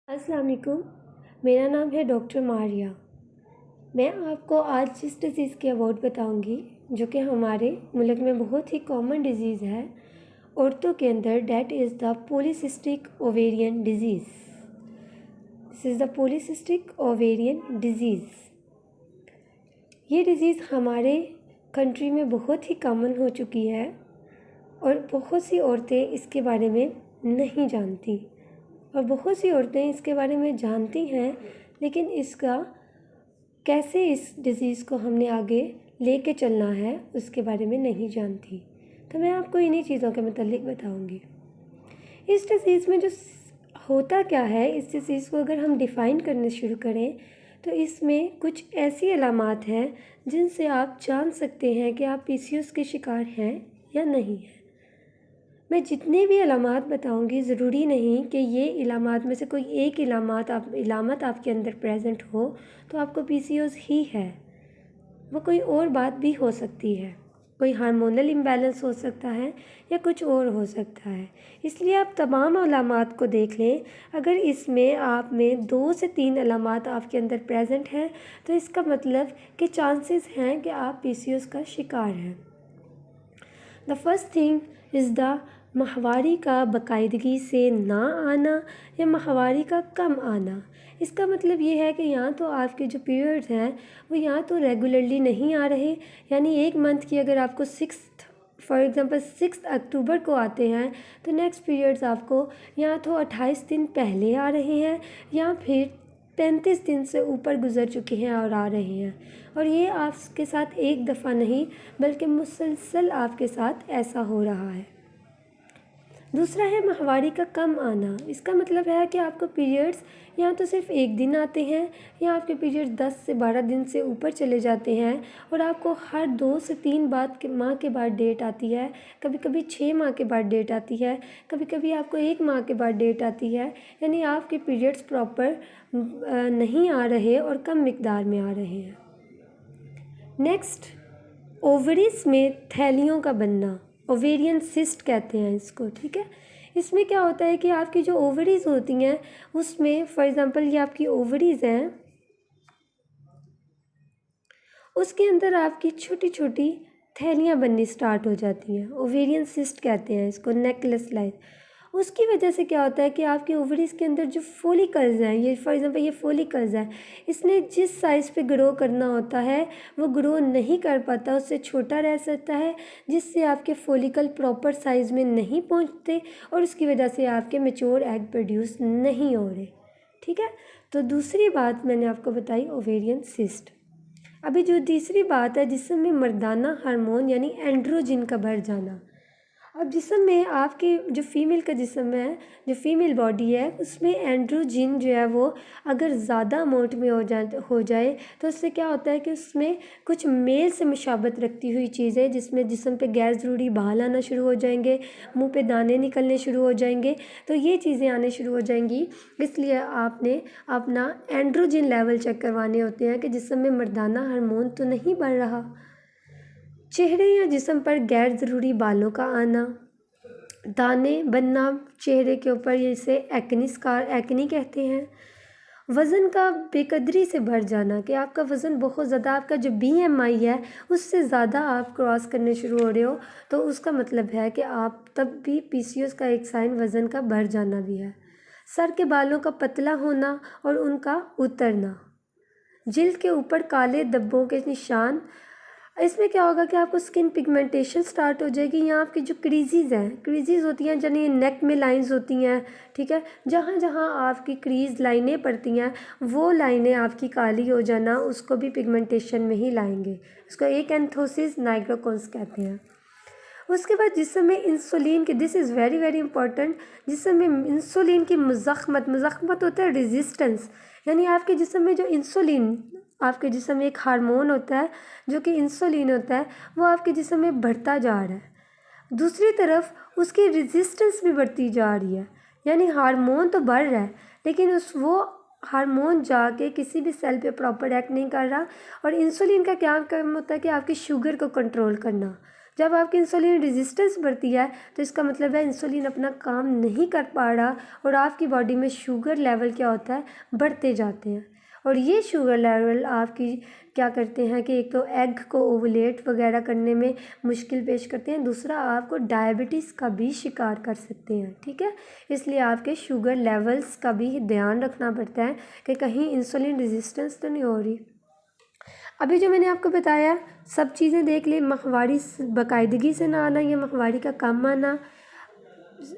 अस्सलाम वालेकुम। मेरा नाम है डॉक्टर मारिया। मैं आपको आज जिस डिज़ीज़ के अबाउट बताऊंगी जो कि हमारे मुल्क में बहुत ही कॉमन डिज़ीज़ है औरतों के अंदर, that is the polycystic ovarian disease. This is the polycystic ovarian disease. ये डिज़ीज़ हमारे कंट्री में बहुत ही कॉमन हो चुकी है और बहुत सी औरतें इसके बारे में नहीं जानती और बहुत सी औरतें इसके बारे में जानती हैं, लेकिन इसका कैसे इस डिज़ीज़ को हमने आगे लेके चलना है उसके बारे में नहीं जानती। तो मैं आपको इन्हीं चीज़ों के मुतालिक बताऊंगी। इस डिज़ीज़ में जो होता क्या है, इस डिज़ीज़ को अगर हम डिफ़ाइन करने शुरू करें तो इसमें कुछ ऐसी अलामात हैं जिनसे आप जान सकते हैं कि आप पीसीओएस के शिकार हैं या नहीं हैं। मैं जितने भी इलामात बताऊंगी, ज़रूरी नहीं कि ये इलामात में से कोई एक इलामत आपके अंदर प्रेजेंट हो तो आपको पीसीओएस ही है। वो कोई और बात भी हो सकती है, कोई हार्मोनल इम्बैलेंस हो सकता है या कुछ और हो सकता है। इसलिए आप तमाम अलामात को देख लें। अगर इसमें आप में 2 से 3 अलामात आपके अंदर प्रेजेंट हैं तो इसका मतलब कि चांसेस हैं कि आप पीसीओएस का शिकार हैं। The first thing is the माहवारी का बाकायदगी से ना आना या माहवारी का कम आना। इसका मतलब ये है कि यहाँ तो आपके जो पीरियड्स हैं वो यहाँ तो रेगुलरली नहीं आ रहे, यानी एक मंथ की अगर आपको फॉर एग्ज़ाम्पल 6 अक्टूबर को आते हैं तो नेक्स्ट पीरियड्स आपको यहाँ तो 28 दिन पहले आ रहे हैं या फिर 35 दिन से ऊपर गुजर चुके हैं और आ रहे हैं, और ये आपके साथ एक दफ़ा नहीं बल्कि मुसलसल आपके साथ ऐसा हो रहा है। दूसरा है माहवारी का कम आना। इसका मतलब है कि आपको पीरियड्स या तो सिर्फ एक दिन आते हैं या आपके पीरियड्स 10 से 12 दिन से ऊपर चले जाते हैं और आपको हर 2 से 3 माह के बाद डेट आती है, कभी कभी 6 माह के बाद डेट आती है, कभी कभी आपको 1 माह के बाद डेट आती है। यानी आपके पीरियड्स प्रॉपर नहीं आ रहे और कम मिकदार में आ रहे हैं। नेक्स्ट, ओवरीज में थैलियों का बनना, ओवेरियन सिस्ट कहते हैं इसको, ठीक है। इसमें क्या होता है कि आपकी जो ओवरीज होती हैं उसमें फॉर एग्ज़ाम्पल ये आपकी ओवरीज हैं, उसके अंदर आपकी छोटी छोटी थैलियाँ बननी स्टार्ट हो जाती हैं। ओवेरियन सिस्ट कहते हैं इसको, नेकलेस लाइक। उसकी वजह से क्या होता है कि आपके ओवरीज के अंदर जो फोलिकल्स हैं, ये फॉर एग्ज़ाम्पल ये फोलिकल्स हैं, इसने जिस साइज़ पे ग्रो करना होता है वो ग्रो नहीं कर पाता, उससे छोटा रह सकता है, जिससे आपके फोलिकल प्रॉपर साइज़ में नहीं पहुंचते और उसकी वजह से आपके मैच्योर एग प्रोड्यूस नहीं हो रहे, ठीक है। तो दूसरी बात मैंने आपको बताई ओवेरियन सिस्ट। अभी जो तीसरी बात है जिसमें मर्दाना हार्मोन यानी एंड्रोजिन का बढ़ जाना। अब जिस्म में आपके जो फीमेल का जिस्म है, जो फीमेल बॉडी है, उसमें एंड्रोजिन जो है वो अगर ज़्यादा अमाउंट में हो जाए तो उससे क्या होता है कि उसमें कुछ मेल से मुशाबत रखती हुई चीज़ें, जिसमें जिस्म पे गैर ज़रूरी बाल आना शुरू हो जाएंगे, मुंह पे दाने निकलने शुरू हो जाएंगे, तो ये चीज़ें आने शुरू हो जाएंगी। इसलिए आपने अपना एंड्रोजिन लेवल चेक करवाने होते हैं कि जिस्म में मर्दाना हार्मोन तो नहीं बढ़ रहा। चेहरे या जिस्म पर गैर ज़रूरी बालों का आना, दाने बनना चेहरे के ऊपर, इसे एक्नी कहते हैं। वज़न का बेकदरी से बढ़ जाना, कि आपका वज़न बहुत ज़्यादा, आपका जो BMI है उससे ज़्यादा आप क्रॉस करने शुरू हो रहे हो, तो उसका मतलब है कि आप तब भी पीसीओएस का एक साइन वज़न का बढ़ जाना भी है। सर के बालों का पतला होना और उनका उतरना, जिल्द के ऊपर काले धब्बों के निशान। इसमें क्या होगा कि आपको स्किन पिगमेंटेशन स्टार्ट हो जाएगी। यहाँ आपकी जो क्रीज़ होती हैं, यानी नेक में लाइंस होती हैं, ठीक है, जहाँ जहाँ आपकी क्रीज़ लाइनें पड़ती हैं वो लाइनें आपकी काली हो जाना, उसको भी पिगमेंटेशन में ही लाएंगे। उसको एकैंथोसिस नाइग्रोकॉन्स कहते हैं। उसके बाद जिस्म में इंसुलिन की, this is very very important, जिस्म में इंसुलिन की मुज़ख्मत होता है रेजिस्टेंस, यानी आपके जिस्म में जो इंसुलिन, आपके जिस्म में एक हार्मोन होता है जो कि इंसुलिन होता है, वो आपके जिस्म में बढ़ता जा रहा है। दूसरी तरफ उसकी रेजिस्टेंस भी बढ़ती जा रही है, यानी हार्मोन तो बढ़ रहा है लेकिन वो हार्मोन जाके किसी भी सेल पे प्रॉपर एक्ट नहीं कर रहा। और इंसुलिन का क्या काम होता है कि आपकी शुगर को कंट्रोल करना। जब आपकी इंसुलिन रेजिस्टेंस बढ़ती है तो इसका मतलब है इंसुलिन अपना काम नहीं कर पा रहा और आपकी बॉडी में शुगर लेवल क्या होता है, बढ़ते जाते हैं। और ये शुगर लेवल आपकी क्या करते हैं कि एक तो एग को ओवुलेट वगैरह करने में मुश्किल पेश करते हैं, दूसरा आपको डायबिटीज़ का भी शिकार कर सकते हैं। ठीक है, इसलिए आपके शुगर लेवल्स का भी ध्यान रखना पड़ता है कि कहीं इंसुलिन रेजिस्टेंस तो नहीं हो रही। अभी जो मैंने आपको बताया सब चीज़ें देख ली, माहवारी बाकायदगी से ना आना या माहवारी का कम आना,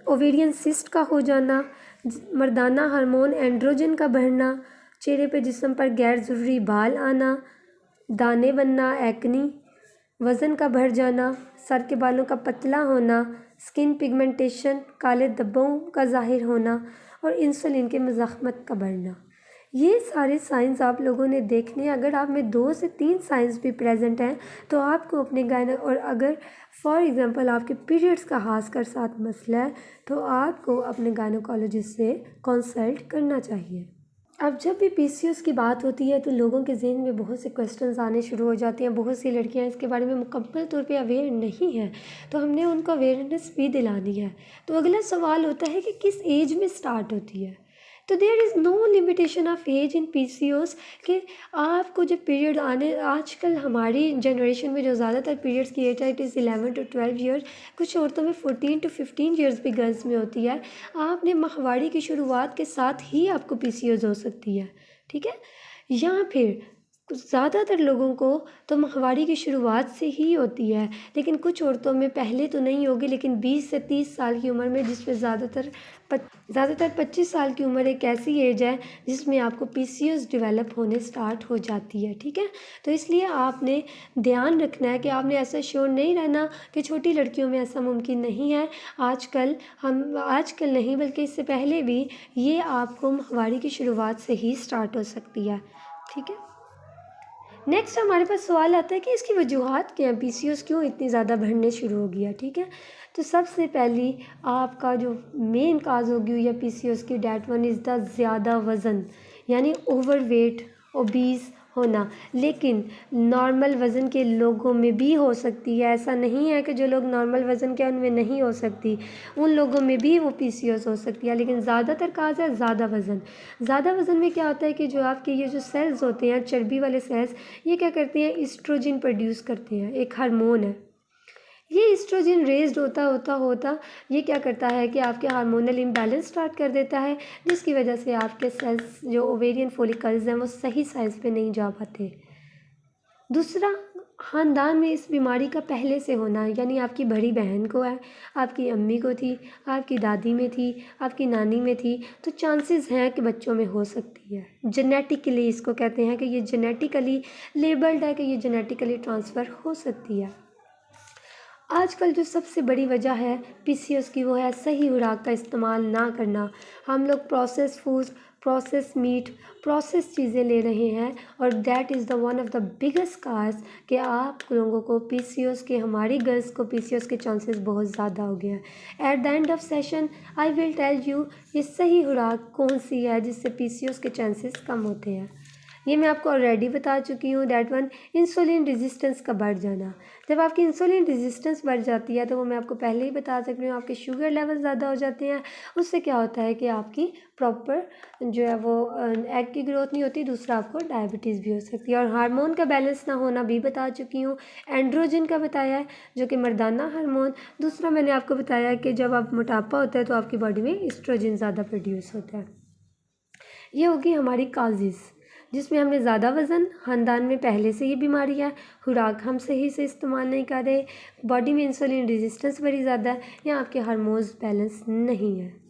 ओवेरियन सिस्ट का हो जाना, मर्दाना हार्मोन एंड्रोजन का बढ़ना, चेहरे पे जिस्म पर गैर ज़रूरी बाल आना, दाने बनना, एक्नी, वज़न का बढ़ जाना, सर के बालों का पतला होना, स्किन पिगमेंटेशन, काले धब्बों का ज़ाहिर होना और इंसुलिन के मुज़ाहमत का बढ़ना। ये सारे साइंस आप लोगों ने देखने, अगर आप में 2 से 3 साइंस भी प्रेजेंट हैं तो आपको अपने और अगर फॉर एग्ज़ाम्पल आपके पीरियड्स का खासकर साथ मसला है तो आपको अपने गायनोकोलॉजिस्ट से कंसल्ट करना चाहिए। अब जब भी पीसीओएस की बात होती है तो लोगों के जहन में बहुत से क्वेश्चंस आने शुरू हो जाते हैं। बहुत सी लड़कियां इसके बारे में मुकम्मल तौर पे अवेयर नहीं हैं, तो हमने उनको अवेयरनेस भी दिलानी है। तो अगला सवाल होता है कि किस एज में स्टार्ट होती है। तो there is no limitation of age in PCOS कि आपको जब पीरियड आने, आजकल हमारी जनरेशन में जो ज़्यादातर पीरियड्स की एज है इट इज़ 11 to 12 ईयर, कुछ औरतों में 14 to 15 ईयर्स भी गर्ल्स में होती है। आपने माहवारी की शुरुआत के साथ ही आपको पीसीओएस हो सकती है। ठीक है, या फिर ज़्यादातर लोगों को तो माहवारी की शुरुआत से ही होती है, लेकिन कुछ औरतों में पहले तो नहीं होगी, लेकिन 20 से 30 साल की उम्र में, जिसमें ज़्यादातर 25 साल की उम्र एक ऐसी एज है जिसमें आपको पीसीओएस डेवलप होने स्टार्ट हो जाती है। ठीक है, तो इसलिए आपने ध्यान रखना है कि आपने ऐसा श्योर नहीं रहना कि छोटी लड़कियों में ऐसा मुमकिन नहीं है। आजकल नहीं बल्कि इससे पहले भी ये आपको माहवारी की शुरुआत से ही स्टार्ट हो सकती है। ठीक है, नेक्स्ट हमारे पास सवाल आता है कि इसकी वजूहात क्या हैं, पीसीओएस क्यों इतनी ज़्यादा बढ़ने शुरू हो गया। ठीक है, तो सबसे पहली आपका जो मेन काज होगी या पीसीओएस की, डेट वन इज़ द ज़्यादा वज़न, यानी ओवरवेट, ओबीस होना। लेकिन नॉर्मल वज़न के लोगों में भी हो सकती है, ऐसा नहीं है कि जो लोग नॉर्मल वज़न के उनमें नहीं हो सकती, उन लोगों में भी वो पीसीओएस हो सकती है। लेकिन ज़्यादातर काज है ज़्यादा वज़न। ज़्यादा वज़न में क्या होता है कि जो आपके ये जो सेल्स होते हैं, चर्बी वाले सेल्स, ये क्या करते हैं, ईस्ट्रोजन प्रोड्यूस करते हैं, एक हार्मोन है। ये ईस्ट्रोजन रेज्ड होता ये क्या करता है कि आपके हार्मोनल इम्बैलेंस स्टार्ट कर देता है, जिसकी वजह से आपके सेल्स जो ओवेरियन फॉलिकल्स हैं वो सही साइज़ पे नहीं जा पाते। दूसरा, ख़ानदान में इस बीमारी का पहले से होना, यानी आपकी बड़ी बहन को है, आपकी अम्मी को थी, आपकी दादी में थी, आपकी नानी में थी, तो चांसेस हैं कि बच्चों में हो सकती है। जेनेटिकली इसको कहते हैं कि ये जेनेटिकली लेबल्ड है कि ये जेनेटिकली ट्रांसफ़र हो सकती है। आजकल जो सबसे बड़ी वजह है पीसीओएस की वो है सही खुराक का इस्तेमाल ना करना। हम लोग process foods, process meat, process चीज़ें ले रहे हैं और that is the one of the biggest cause कि आप लोगों को पीसीओएस के, हमारी गर्ल्स को पीसीओएस के चांसेस बहुत ज़्यादा हो गए हैं। At the end of session I will tell you ये सही खुराक कौन सी है जिससे पीसीओएस के चांसेस कम होते हैं। ये मैं आपको ऑलरेडी बता चुकी हूँ। डेट वन, इंसुलिन रेजिस्टेंस का बढ़ जाना। जब आपकी इंसुलिन रेजिस्टेंस बढ़ जाती है तो वो मैं आपको पहले ही बता सकती हूँ, आपके शुगर लेवल ज़्यादा हो जाते हैं। उससे क्या होता है कि आपकी प्रॉपर जो है वो एग की ग्रोथ नहीं होती, दूसरा आपको डायबिटीज़ भी हो सकती है। और हार्मोन का बैलेंस ना होना भी बता चुकी हूँ। एंड्रोजन का बताया है जो कि मर्दाना हार्मोन। दूसरा मैंने आपको बताया है कि जब आप मोटापा होता है तो आपकी बॉडी में ईस्ट्रोजन ज़्यादा प्रोड्यूस होता है। ये होगी हमारी काजेज़, जिसमें हमने ज़्यादा वज़न, ख़ानदान में पहले से ये बीमारी है, खुराक हम सही से इस्तेमाल नहीं कर रहे, बॉडी में इंसुलिन रेजिस्टेंस बड़ी ज़्यादा है, या आपके हार्मोन्स बैलेंस नहीं है।